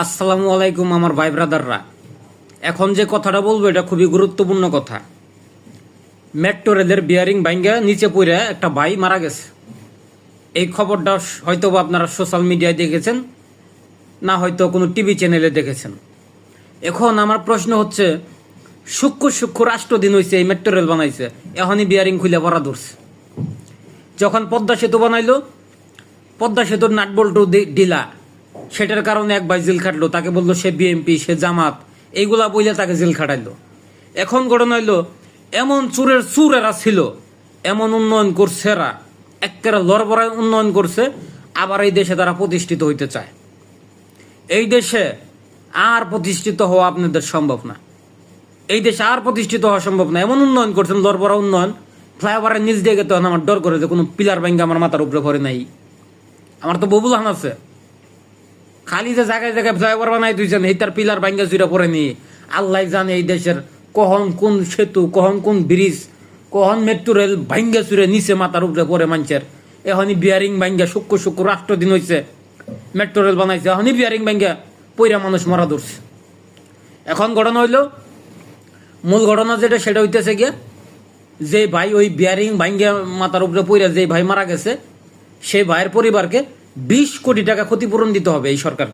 আসসালামু আলাইকুম আমার ভাই ব্রাদাররা। এখন যে কথাটা বলবো এটা খুবই গুরুত্বপূর্ণ কথা। মেট্রো রেলের বিয়ারিং ভাঙ্গা নিচে পড়ে একটা ভাই মারা গেছে। এই খবরটা হয়তো আপনারা সোশ্যাল মিডিয়ায় দেখেছেন, না হয়তো কোনো টিভি চ্যানেলে দেখেছেন। এখন আমার প্রশ্ন হচ্ছে, সূক্ষ্ম রাষ্ট্র দিন হয়েছে, এই মেট্রো রেল বানাইছে, এখনই বিয়ারিং খুলে পড়া ধরছে। যখন পদ্মা সেতু বানাইলো, পদ্মা সেতুর নাটবল্টু ডিলা, সেটার কারণে এক ভাই জেল খাটলো, তাকে বললো সে বিএমপি, সে জামাত, এইগুলা বইলে তাকে জেল খাটাইলো। এখন ঘটনা হইলো, এমন চুরের চুর এরা ছিল, এমন উন্নয়ন করছে এরা, একেবারে লড়বড়ায় উন্নয়ন করছে। আবার এই দেশে তারা প্রতিষ্ঠিত হইতে চায়। এই দেশে আর প্রতিষ্ঠিত হওয়া আপনাদের সম্ভব না। এই দেশে আর প্রতিষ্ঠিত হওয়া সম্ভব না। এমন উন্নয়ন করছেন, লড়বড়া উন্নয়ন। ফ্লাইওভারের নিচ দিয়ে গেতে আমার ডর করে যে কোনো পিলার ব্যাঙ্গে আমার মাথার উপরে পড়ে নাই। আমার তো ববুল হান আছে, খালি যে জায়গায় জায়গায় ফ্লাইওভার বানাই দিয়েছেন, এই তার পিলার ভাঙ্গা জুড়ে পড়ে নিয়ে আল্লাহ জানে এই দেশের কখন কোন সেতু, কখন কোন ব্রিজ, কখন মেট্রো রেল ভাঙ্গা চুরে নিচে মাথার উপরে পড়ে মানুষের। এখনই বিয়ারিং ভাঙ্গা সূক্ষ্ম রাষ্ট্র দিন হয়েছে, মেট্রো রেল বানাইছে, এখনই বিয়ারিং ভাঙ্গা পইরা মানুষ মরা ধরছে। এখন ঘটনা হইলো, মূল ঘটনা যেটা সেটা হইতেছে গিয়া, যে ভাই ওই বিয়ারিং ভাঙ্গা মাথার উপরে পইরা যে ভাই মারা গেছে, সেই ভাইয়ের পরিবারকে 20 কোটি টাকা ক্ষতিপূরণ দিতে হবে এই সরকার।